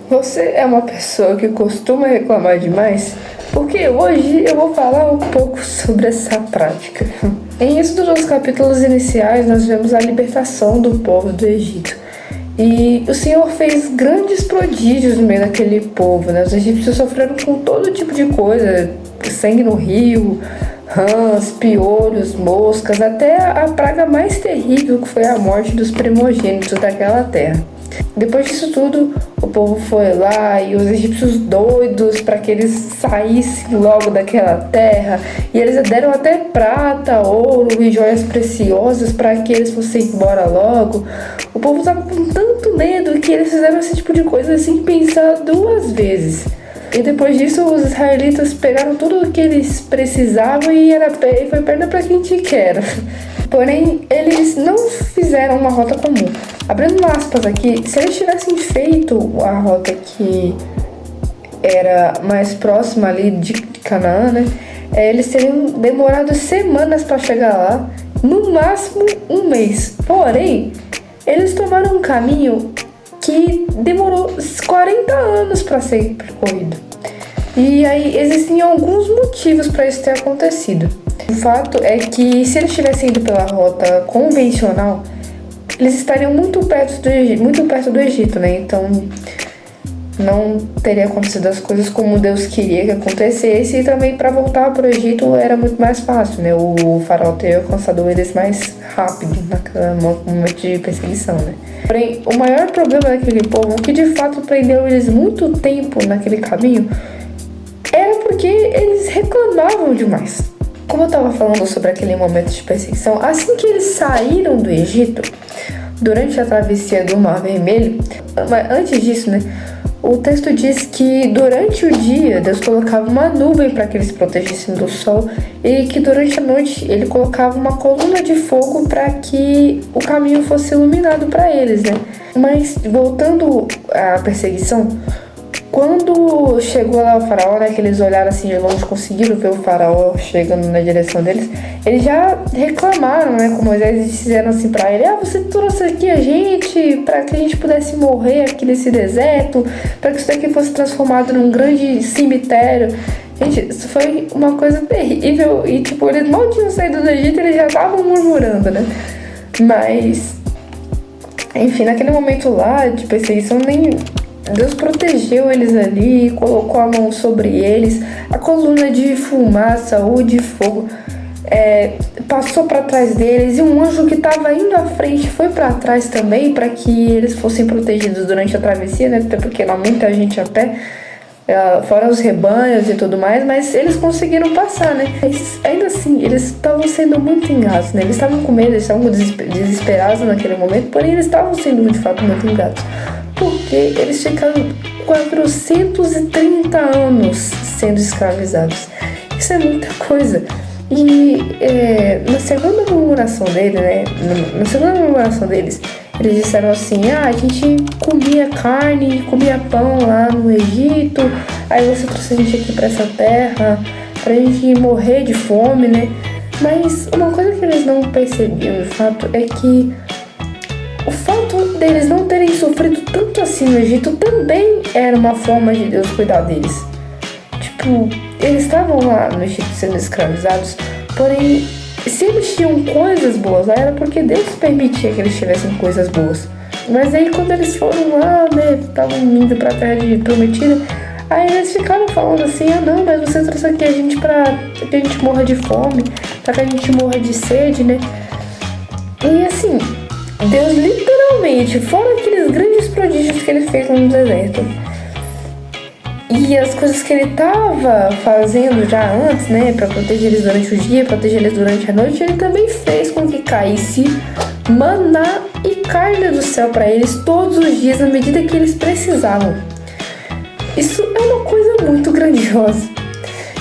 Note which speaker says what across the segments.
Speaker 1: Você é uma pessoa que costuma reclamar demais? Porque hoje eu vou falar um pouco sobre essa prática. Em Êxodo, nos capítulos iniciais, nós vemos a libertação do povo do Egito. E o Senhor fez grandes prodígios no meio daquele povo, né? Os egípcios sofreram com todo tipo de coisa, sangue no rio, rãs, piolhos, moscas, até a praga mais terrível, que foi a morte dos primogênitos daquela terra. Depois disso tudo, o povo foi lá e os egípcios doidos para que eles saíssem logo daquela terra, e eles deram até prata, ouro e joias preciosas para que eles fossem embora logo. O povo estava com tanto medo que eles fizeram esse tipo de coisa sem pensar duas vezes. E depois disso, os israelitas pegaram tudo o que eles precisavam e foi perna para quem te quer. Porém, eles não fizeram uma rota comum. Abrindo aspas aqui, se eles tivessem feito a rota que era mais próxima ali de Canaã, né, eles teriam demorado semanas para chegar lá, no máximo um mês. Porém, eles tomaram um caminho que demorou 40 anos para ser percorrido. E aí existem alguns motivos para isso ter acontecido. O fato é que se eles tivessem ido pela rota convencional, eles estariam muito perto do Egito, né? Então não teria acontecido as coisas como Deus queria que acontecesse, e também para voltar para o Egito era muito mais fácil, né? O faraó teria alcançado eles mais rápido naquele momento de perseguição, né? Porém, o maior problema daquele povo, que de fato prendeu eles muito tempo naquele caminho, era porque eles reclamavam demais. Como eu estava falando sobre aquele momento de perseguição, assim que eles saíram do Egito, durante a travessia do Mar Vermelho, mas antes disso, né, o texto diz que durante o dia Deus colocava uma nuvem para que eles se protegessem do sol, e que durante a noite ele colocava uma coluna de fogo para que o caminho fosse iluminado para eles, né? Mas voltando à perseguição, quando chegou lá o faraó, né, que eles olharam assim de longe, conseguiram ver o faraó chegando na direção deles, eles já reclamaram, né, com Moisés, e fizeram assim pra ele: você trouxe aqui a gente para que a gente pudesse morrer aqui nesse deserto, para que isso daqui fosse transformado num grande cemitério. Gente, isso foi uma coisa terrível, e tipo, eles mal tinham saído do Egito, eles já estavam murmurando, né? Mas, enfim, naquele momento lá de perseguição, Deus protegeu eles ali, colocou a mão sobre eles, a coluna de fumaça ou de fogo passou para trás deles, e um anjo que estava indo à frente foi para trás também, para que eles fossem protegidos durante a travessia, né? Até porque lá muita gente a pé, fora os rebanhos e tudo mais, mas eles conseguiram passar, né? Mas, ainda assim, eles estavam sendo muito engados, né? Eles estavam com medo, eles estavam desesperados naquele momento, porém eles estavam sendo de fato muito engados, porque eles ficaram 430 anos sendo escravizados. Isso é muita coisa. E na segunda murmuração dele, né? Na segunda murmuração deles, eles disseram assim: a gente comia carne, comia pão lá no Egito, aí você trouxe a gente aqui pra essa terra pra gente morrer de fome, né? Mas uma coisa que eles não percebiam, de fato, é que o fato deles não terem sofrido tanto assim no Egito também era uma forma de Deus cuidar deles. Tipo, eles estavam lá no Egito sendo escravizados, porém, se eles tinham coisas boas lá, era porque Deus permitia que eles tivessem coisas boas. Mas aí quando eles foram lá, né, estavam indo pra terra prometida, aí eles ficaram falando assim: não, mas você trouxe aqui a gente pra que a gente morra de fome, pra que a gente morra de sede, né? E assim, Deus literalmente, fora aqueles grandes prodígios que ele fez no deserto, e as coisas que ele estava fazendo já antes, né, para proteger eles durante o dia, proteger eles durante a noite, ele também fez com que caísse maná e carne do céu para eles todos os dias, na medida que eles precisavam. Isso é uma coisa muito grandiosa.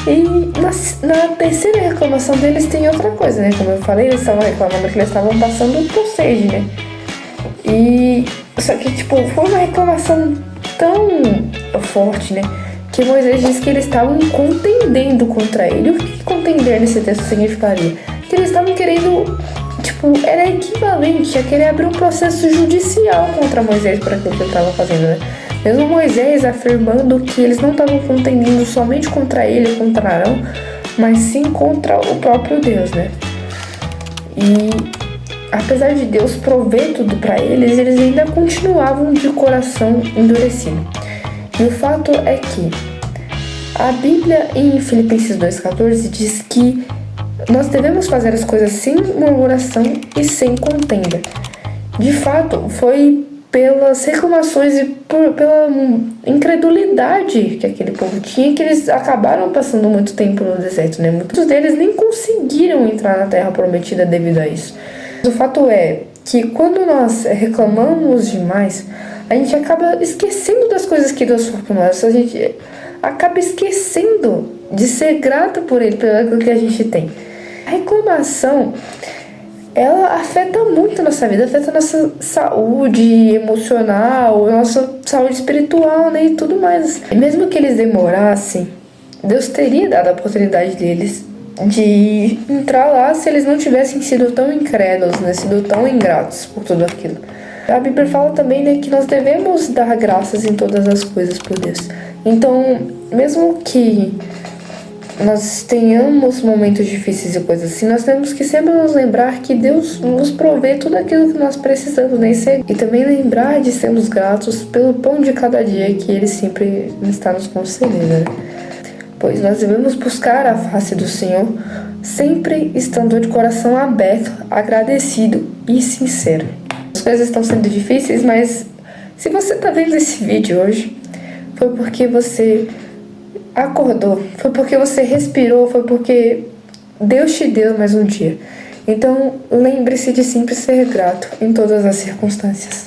Speaker 1: E na terceira reclamação deles tem outra coisa, né? Como eu falei, eles estavam reclamando que eles estavam passando por sede, né? E só que, tipo, foi uma reclamação tão forte, né, que Moisés disse que eles estavam contendendo contra ele. O que contender nesse texto significaria? Que eles estavam querendo, tipo, era equivalente a querer abrir um processo judicial contra Moisés por aquilo que ele estava fazendo, né? Mesmo Moisés afirmando que eles não estavam contendendo somente contra ele, contra Arão, mas sim contra o próprio Deus, né? E apesar de Deus prover tudo para eles, eles ainda continuavam de coração endurecido. E o fato é que a Bíblia em Filipenses 2,14 diz que nós devemos fazer as coisas sem murmuração e sem contenda. De fato, foi pelas reclamações e pela incredulidade que aquele povo tinha que eles acabaram passando muito tempo no deserto, né? Muitos deles nem conseguiram entrar na Terra Prometida devido a isso. Mas o fato é que quando nós reclamamos demais, a gente acaba esquecendo das coisas que Deus faz por nós. A gente acaba esquecendo de ser grato por Ele, pelo aquilo que a gente tem. A reclamação, ela afeta muito a nossa vida, afeta a nossa saúde emocional, nossa saúde espiritual, né, e tudo mais. E mesmo que eles demorassem, Deus teria dado a oportunidade deles de entrar lá se eles não tivessem sido tão incrédulos, né, sido tão ingratos por tudo aquilo. A Bíblia fala também, né, que nós devemos dar graças em todas as coisas por Deus. Então, mesmo que nós tenhamos momentos difíceis e coisas assim, nós temos que sempre nos lembrar que Deus nos provê tudo aquilo que nós precisamos, né? E também lembrar de sermos gratos pelo pão de cada dia que Ele sempre está nos concedendo, né? Pois nós devemos buscar a face do Senhor, sempre estando de coração aberto, agradecido e sincero. As coisas estão sendo difíceis, mas se você está vendo esse vídeo hoje, foi porque você acordou, foi porque você respirou, foi porque Deus te deu mais um dia. Então, lembre-se de sempre ser grato em todas as circunstâncias.